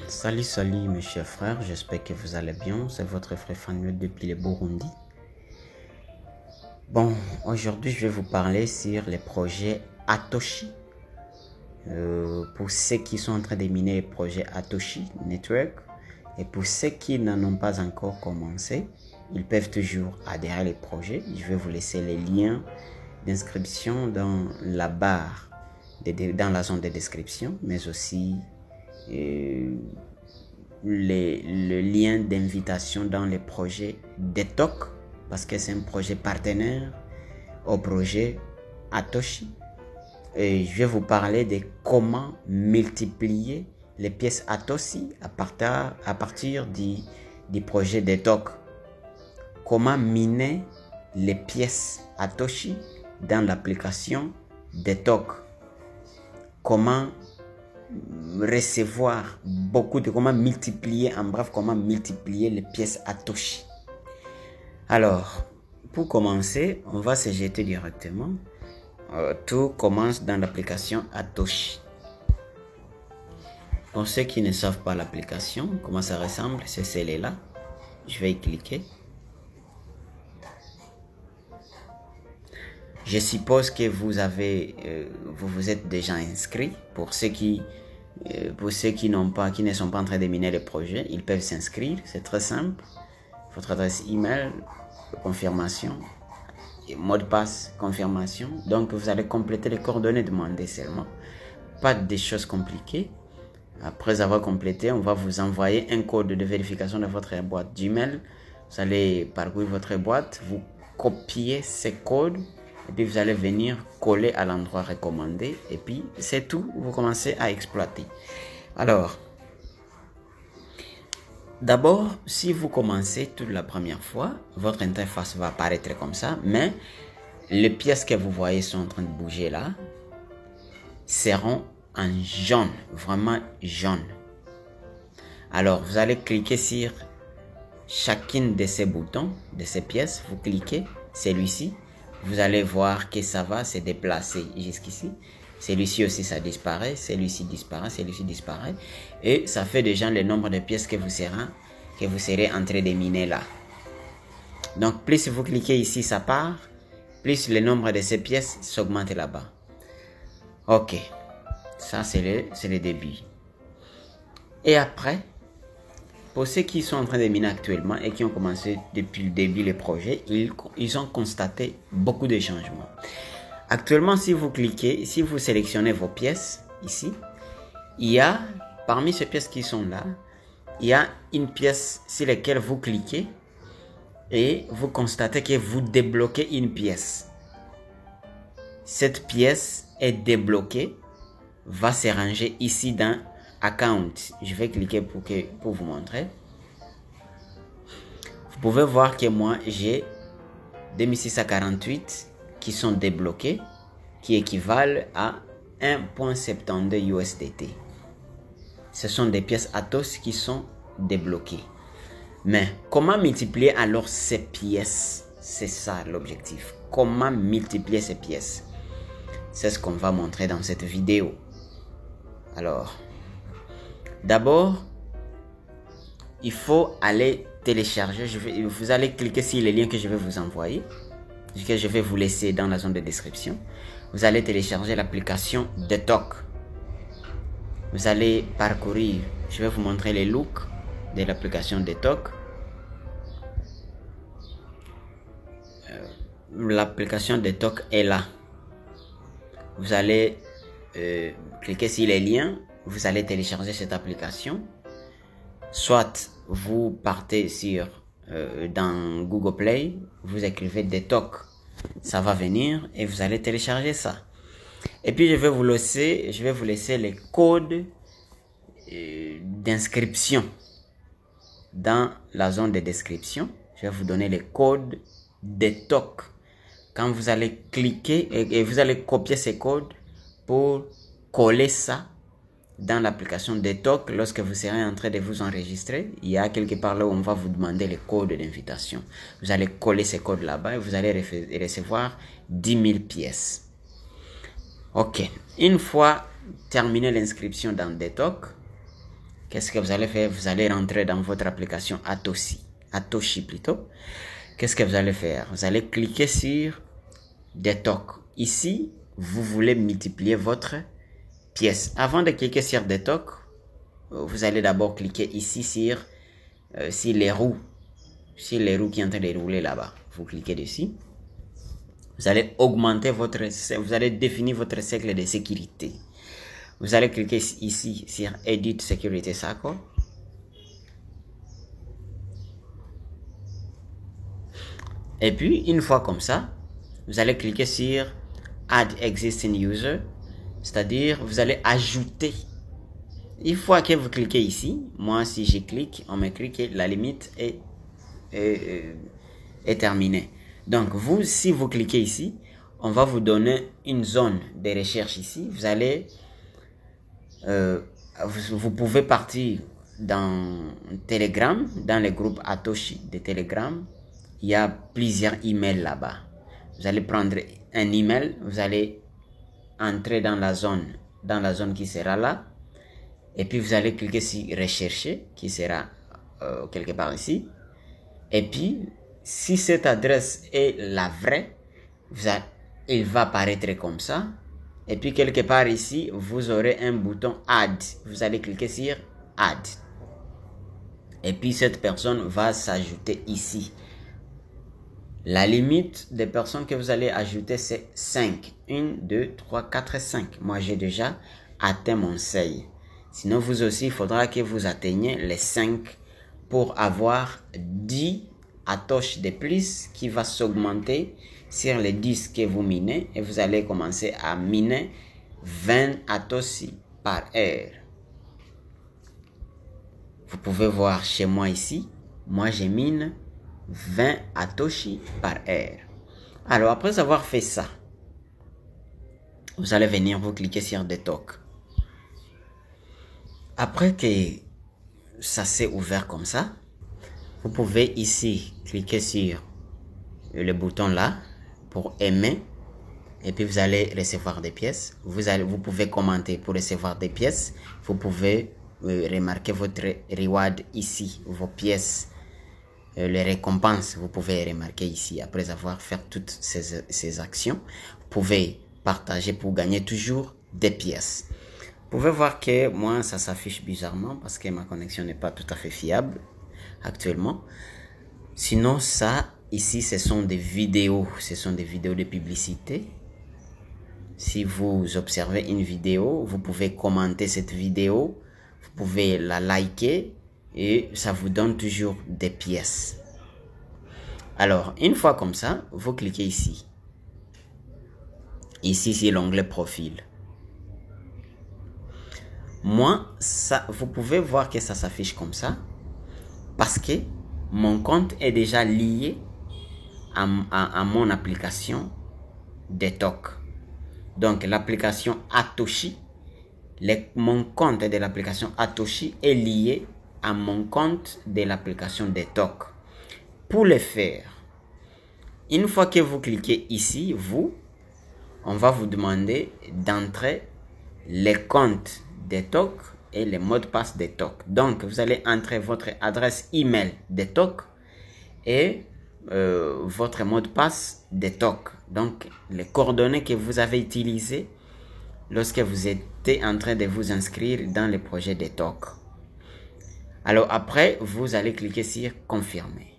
Salut mes chers frères, j'espère que vous allez bien. C'est votre frère Fanuel depuis le Burundi. Bon, aujourd'hui je vais vous parler sur les projets Atoshi. Pour ceux qui sont en train de miner les projets Atoshi Network et pour ceux qui n'en ont pas encore commencé, ils peuvent toujours adhérer les projets. Je vais vous laisser les liens d'inscription dans la barre, dans la zone de description, mais aussi le lien d'invitation dans les projets DETOC parce que c'est un projet partenaire au projet Atoshi. Et je vais vous parler de comment multiplier les pièces Atoshi à partir du projet DETOC. Comment miner les pièces Atoshi dans l'application DETOC. Comment recevoir comment multiplier, en bref, comment multiplier les pièces Atoshi. Alors, pour commencer, on va se jeter directement. Tout commence dans l'application Atoshi. Pour ceux qui ne savent pas l'application, comment ça ressemble, c'est celle-là. Je vais y cliquer. Je suppose que vous vous êtes déjà inscrit. Pour ceux qui ne sont pas en train de miner le projet, ils peuvent s'inscrire. C'est très simple. Votre adresse email, confirmation, mot de passe, confirmation. Donc vous allez compléter les coordonnées demandées seulement. Pas de choses compliquées. Après avoir complété, on va vous envoyer un code de vérification de votre boîte Gmail. Vous allez parcourir votre boîte, vous copiez ces codes. Et puis vous allez venir coller à l'endroit recommandé. Et puis c'est tout. Vous commencez à exploiter. Alors, d'abord, si vous commencez toute la première fois, votre interface va apparaître comme ça. Mais les pièces que vous voyez sont en train de bouger là seront en jaune. Vraiment jaune. Alors, vous allez cliquer sur chacune de ces boutons, de ces pièces. Vous cliquez celui-ci. Vous allez voir que ça va se déplacer jusqu'ici. Celui-ci aussi, ça disparaît. Celui-ci disparaît. Celui-ci disparaît. Et ça fait déjà le nombre de pièces que vous serez en train de miner là. Donc, plus vous cliquez ici, ça part. Plus le nombre de ces pièces s'augmente là-bas. Ok. Ça, c'est le début. Et après, pour ceux qui sont en train de miner actuellement et qui ont commencé depuis le début le projet, ils ont constaté beaucoup de changements. Actuellement, si vous cliquez, si vous sélectionnez vos pièces ici, il y a, parmi ces pièces qui sont là, il y a une pièce sur laquelle vous cliquez et vous constatez que vous débloquez une pièce. Cette pièce est débloquée, va se ranger ici dans Account. Je vais cliquer pour vous montrer. Vous pouvez voir que moi j'ai 2648 qui sont débloqués, qui équivalent à 1.72 USDT. Ce sont des pièces Atos qui sont débloquées. Mais comment multiplier alors ces pièces? C'est ça l'objectif. Comment multiplier ces pièces? C'est ce qu'on va montrer dans cette vidéo. Alors, d'abord, il faut aller télécharger. Vous allez cliquer sur les liens que je vais vous envoyer, que je vais vous laisser dans la zone de description. Vous allez télécharger l'application DETOC. Vous allez parcourir. Je vais vous montrer les looks de l'application DETOC. L'application DETOC est là. Vous allez cliquer sur les liens. Vous allez télécharger cette application. Soit vous partez dans Google Play, vous écrivez DETOC, ça va venir et vous allez télécharger ça. Et puis je vais vous laisser les codes d'inscription dans la zone de description. Je vais vous donner les codes DETOC. Quand vous allez cliquer et vous allez copier ces codes pour coller ça dans l'application DETOC. Lorsque vous serez en train de vous enregistrer, il y a quelque part là où on va vous demander les codes d'invitation. Vous allez coller ces codes là-bas et vous allez recevoir 10 000 pièces. Ok. Une fois terminé l'inscription dans DETOC, qu'est-ce que vous allez faire? Vous allez rentrer dans votre application Atoshi plutôt. Qu'est-ce que vous allez faire? Vous allez cliquer sur des tokens. Ici, vous voulez multiplier votre pièce. Avant de cliquer sur des tokens, vous allez d'abord cliquer ici sur les roues. Sur les roues qui sont en train de rouler là-bas. Vous cliquez dessus. Vous allez augmenter vous allez définir votre cercle de sécurité. Vous allez cliquer ici sur Edit Security Circle. Et puis, une fois comme ça, vous allez cliquer sur Add Existing User. C'est-à-dire, vous allez ajouter. Une fois que vous cliquez ici, moi, si je clique, on m'écrit que la limite est terminée. Donc, si vous cliquez ici, on va vous donner une zone de recherche ici. Vous allez, vous pouvez partir dans Telegram, dans le groupe Atoshi de Telegram. Il y a plusieurs emails là-bas. Vous allez prendre un email, vous allez entrer dans la zone qui sera là. Et puis, vous allez cliquer sur Rechercher, qui sera quelque part ici. Et puis, si cette adresse est la vraie, il va apparaître comme ça. Et puis, quelque part ici, vous aurez un bouton Add. Vous allez cliquer sur Add. Et puis, cette personne va s'ajouter ici. La limite des personnes que vous allez ajouter, c'est 5. 1, 2, 3, 4, 5. Moi, j'ai déjà atteint mon seuil. Sinon, vous aussi, il faudra que vous atteigniez les 5 pour avoir 10 Atoshi de plus qui va s'augmenter sur les 10 que vous minez. Et vous allez commencer à miner 20 Atoshi par heure. Vous pouvez voir chez moi ici. Moi, je mine 20 Atoshi par heure. Alors, après avoir fait ça, vous allez venir vous cliquer sur des tokens. Après que ça s'est ouvert comme ça, vous pouvez ici cliquer sur le bouton là pour aimer. Et puis vous allez recevoir des pièces. Vous pouvez commenter pour recevoir des pièces. Vous pouvez remarquer votre reward ici, vos pièces. Les récompenses, vous pouvez remarquer ici après avoir fait toutes ces actions. Vous pouvez partager pour gagner toujours des pièces. Vous pouvez voir que moi ça s'affiche bizarrement parce que ma connexion n'est pas tout à fait fiable actuellement. Sinon ça ici ce sont des vidéos, de publicité. Si vous observez une vidéo, vous pouvez commenter cette vidéo, vous pouvez la liker et ça vous donne toujours des pièces. Alors, une fois comme ça, vous cliquez ici. Ici, c'est l'onglet profil. Moi, vous pouvez voir que ça s'affiche comme ça parce que mon compte est déjà lié à mon application de tokens. Donc, l'application Atoshi, mon compte de l'application Atoshi est lié à mon compte de l'application de tokens. Pour le faire, une fois que vous cliquez ici, on va vous demander d'entrer les comptes des tokens et les mots de passe des tokens. Donc, vous allez entrer votre adresse email des tokens et votre mot de passe des tokens. Donc, les coordonnées que vous avez utilisées lorsque vous étiez en train de vous inscrire dans le projet des tokens. Alors, après, vous allez cliquer sur confirmer.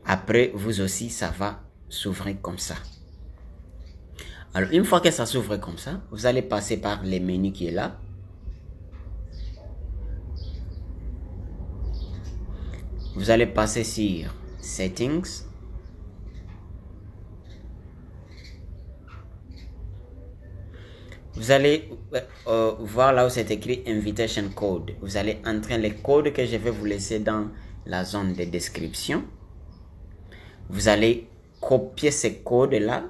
Après, vous aussi, ça va s'ouvrir comme ça. Alors, une fois que ça s'ouvre comme ça, vous allez passer par le menu qui est là. Vous allez passer sur Settings. Vous allez voir là où c'est écrit Invitation Code. Vous allez entrer les codes que je vais vous laisser dans la zone de description. Vous allez copier ces codes-là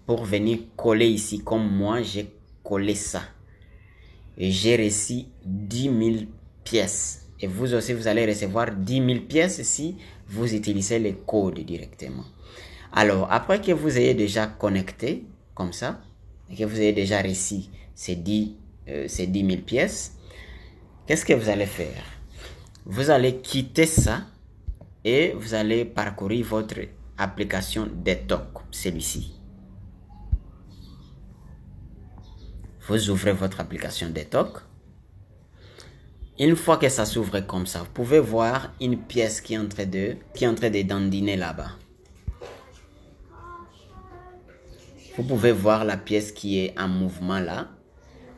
pour venir coller ici, comme moi j'ai collé ça. Et j'ai reçu 10 000 pièces. Et vous aussi, vous allez recevoir 10 000 pièces si vous utilisez les codes directement. Alors, après que vous ayez déjà connecté, comme ça, et que vous ayez déjà reçu ces 10 000 pièces, qu'est-ce que vous allez faire? Vous allez quitter ça et vous allez parcourir votre application Detoc, celui-ci. Vous ouvrez votre application Detoc. Une fois que ça s'ouvre comme ça, vous pouvez voir une pièce qui est en train de dandiner là-bas. Vous pouvez voir la pièce qui est en mouvement là.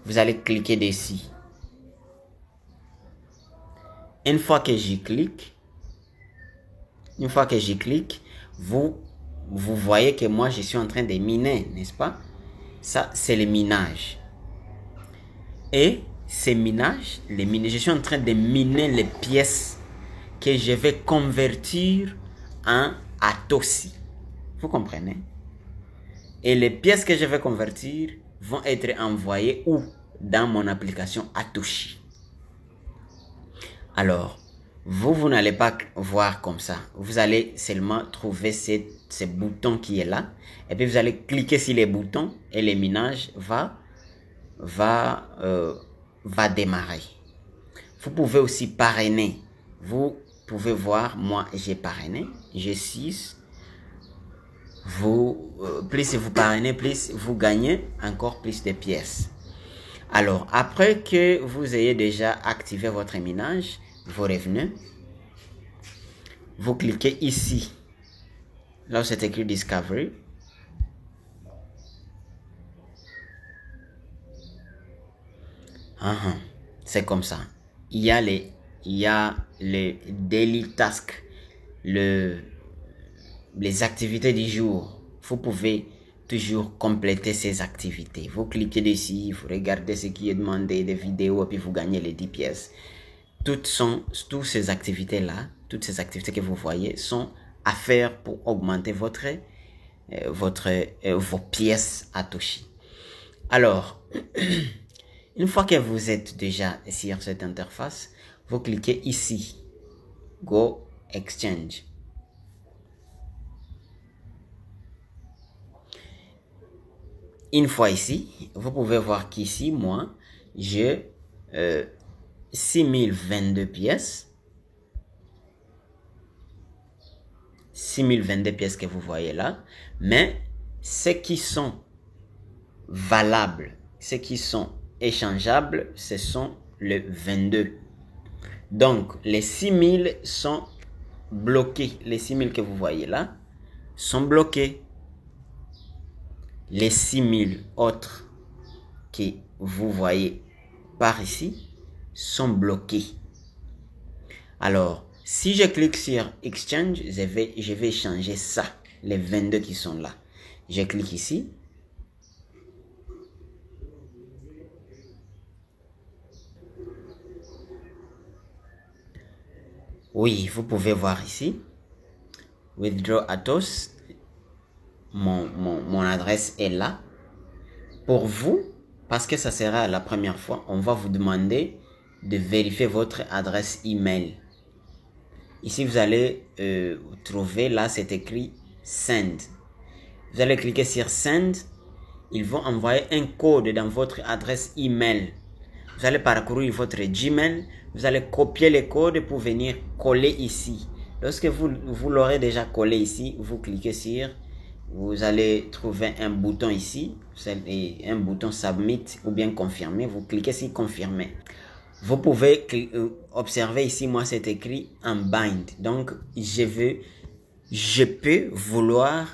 Vous allez cliquer dessus. Une fois que j'y clique, vous voyez que moi je suis en train de miner, n'est-ce pas? Ça, c'est le minage. Et ces minages, je suis en train de miner les pièces que je vais convertir en Atoshi. Vous comprenez? Et les pièces que je vais convertir vont être envoyées où? Dans mon application Atoshi. Alors, vous n'allez pas voir comme ça. Vous allez seulement trouver ce bouton qui est là. Et puis vous allez cliquer sur les boutons et le minage va démarrer. Vous pouvez aussi parrainer. Vous pouvez voir, moi j'ai parrainé. J'ai 6. Plus vous parrainez, plus vous gagnez encore plus de pièces. Alors, après que vous ayez déjà activé votre minage, vos revenus, vous cliquez ici, là où c'est écrit Discovery. C'est comme ça. Il y a les daily tasks, les activités du jour. Vous pouvez toujours compléter ces activités. Vous cliquez dessus, vous regardez ce qui est demandé, des vidéos, et puis vous gagnez les 10 pièces. Toutes ces activités-là, toutes ces activités que vous voyez sont à faire pour augmenter vos pièces Atoshi. Alors, une fois que vous êtes déjà sur cette interface, vous cliquez ici, Go Exchange. Une fois ici, vous pouvez voir qu'ici, moi, j'ai 6022 pièces. 6022 pièces que vous voyez là. Mais ceux qui sont valables, ceux qui sont échangeables, ce sont les 22. Donc, les 6000 sont bloqués. Les 6000 que vous voyez là sont bloqués. Les 6000 autres que vous voyez par ici sont bloqués. Alors, si je clique sur Exchange, je vais changer ça, les 22 qui sont là. Je clique ici. Oui, vous pouvez voir ici. Withdraw Atos. Mon adresse est là. Pour vous, parce que ça sera la première fois, on va vous demander de vérifier votre adresse email. Ici, vous allez trouver, là, c'est écrit Send. Vous allez cliquer sur Send. Ils vont envoyer un code dans votre adresse email. Vous allez parcourir votre Gmail. Vous allez copier le code pour venir coller ici. Lorsque vous l'aurez déjà collé ici, vous cliquez sur... Vous allez trouver un bouton ici, un bouton Submit ou bien Confirmer. Vous cliquez sur Confirmer. Vous pouvez observer ici, moi c'est écrit Unbind. Donc je peux vouloir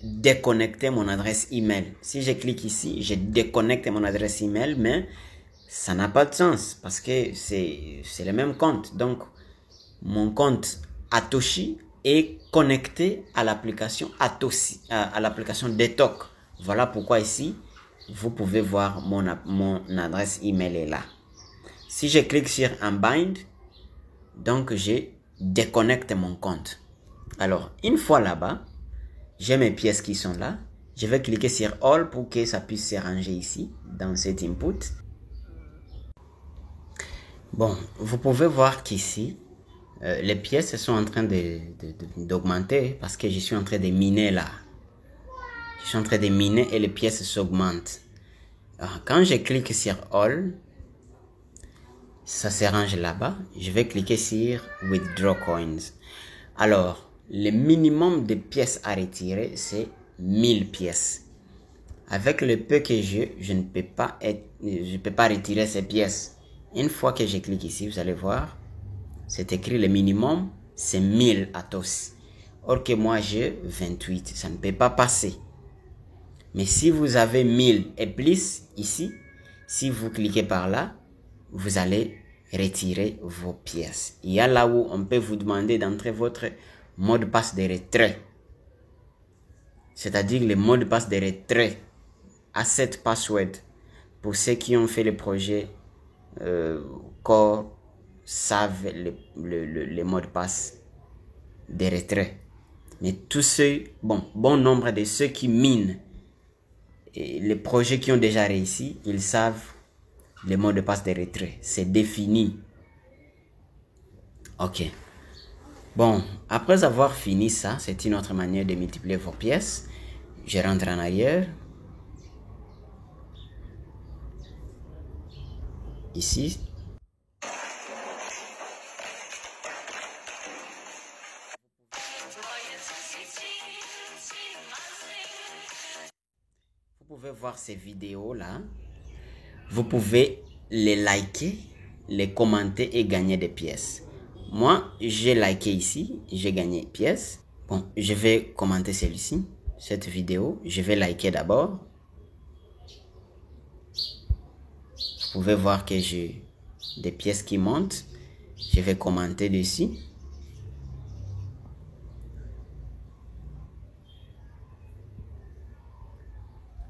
déconnecter mon adresse email. Si je clique ici, je déconnecte mon adresse email, mais ça n'a pas de sens parce que c'est le même compte. Donc mon compte Atoshi est connecté à l'application Atoshi, à l'application Detoc. Voilà pourquoi ici, vous pouvez voir mon adresse email est là. Si je clique sur Unbind, donc je déconnecte mon compte. Alors, une fois là-bas, j'ai mes pièces qui sont là. Je vais cliquer sur All pour que ça puisse se ranger ici, dans cet input. Bon, vous pouvez voir qu'ici, les pièces sont en train d'augmenter parce que je suis en train de miner là. Je suis en train de miner et les pièces s'augmentent. Quand je clique sur All, Ça se range là-bas. Je vais cliquer sur Withdraw Coins. Alors, le minimum de pièces à retirer, c'est 1000 pièces. Avec le peu que j'ai, je ne peux pas retirer ces pièces. Une fois que je clique ici, vous allez voir, c'est écrit le minimum, c'est 1000 Atos. Or que moi j'ai 28, ça ne peut pas passer. Mais si vous avez 1000 et plus ici, si vous cliquez par là, vous allez retirer vos pièces. Il y a là où on peut vous demander d'entrer votre mot de passe de retrait. C'est-à-dire le mot de passe de retrait. Asset password. Pour ceux qui ont fait le projet Core savent le mot de passe de retrait. Mais tous ceux, bon nombre de ceux qui minent et les projets qui ont déjà réussi, ils savent le mot de passe de retrait. C'est défini. Ok. Bon, après avoir fini ça, c'est une autre manière de multiplier vos pièces. Je rentre en arrière. Ici. Vous pouvez voir ces vidéos là. Vous pouvez les liker, les commenter et gagner des pièces. Moi, j'ai liké ici, j'ai gagné pièces. Bon, je vais commenter celui-ci, cette vidéo. Je vais liker d'abord. Vous pouvez voir que j'ai des pièces qui montent. Je vais commenter dessus.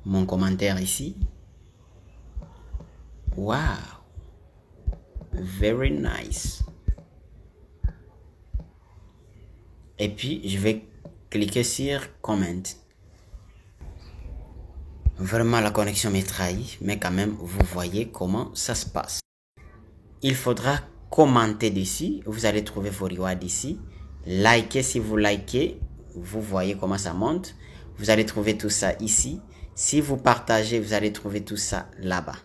Mon commentaire ici. Wow! Very nice. Et puis, je vais cliquer sur Comment. Vraiment, la connexion m'est trahie, mais quand même, vous voyez comment ça se passe. Il faudra commenter dessus. Vous allez trouver vos rewards ici. Likez si vous likez. Vous voyez comment ça monte. Vous allez trouver tout ça ici. Si vous partagez, vous allez trouver tout ça là-bas.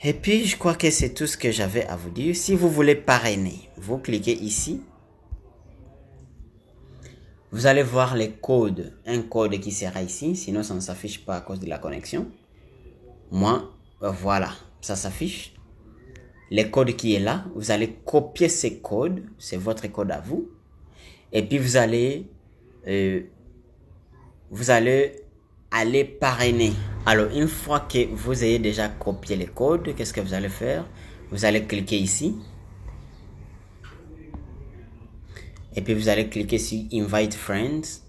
Et puis, je crois que c'est tout ce que j'avais à vous dire. Si vous voulez parrainer, vous cliquez ici. Vous allez voir les codes. Un code qui sera ici. Sinon, ça ne s'affiche pas à cause de la connexion. Moi, voilà. Ça s'affiche. Le code qui est là, vous allez copier ces codes. C'est votre code à vous. Et puis, vous allez aller parrainer. Alors, une fois que vous ayez déjà copié les codes, qu'est-ce que vous allez faire? Vous allez cliquer ici. Et puis, vous allez cliquer sur Invite Friends.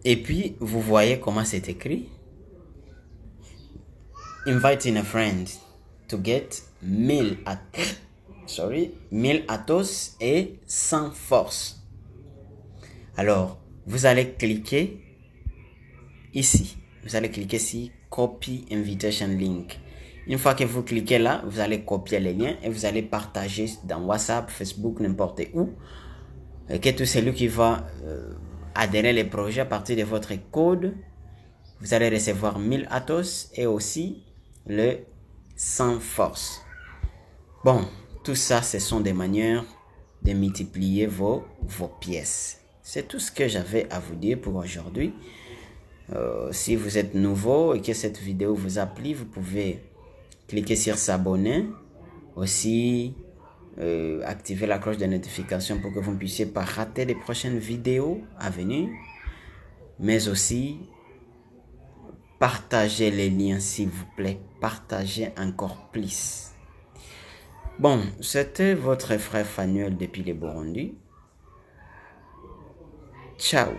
Et puis, vous voyez comment c'est écrit. Inviting a friend to get 1000 Atos et 100 force. Alors, vous allez cliquer ici. Vous allez cliquer sur Copy Invitation Link. Une fois que vous cliquez là, vous allez copier les liens et vous allez partager dans WhatsApp, Facebook, n'importe où. Et que tout celui qui va adhérer les projets à partir de votre code, vous allez recevoir 1000 Atos et aussi le 100 force. Bon, tout ça, ce sont des manières de multiplier vos pièces. C'est tout ce que j'avais à vous dire pour aujourd'hui. Si vous êtes nouveau et que cette vidéo vous a plu, vous pouvez cliquer sur s'abonner. Aussi, activer la cloche de notification pour que vous ne puissiez pas rater les prochaines vidéos à venir. Mais aussi, partagez les liens s'il vous plaît. Partagez encore plus. Bon, c'était votre frère Fanuel depuis le Burundi. Ciao.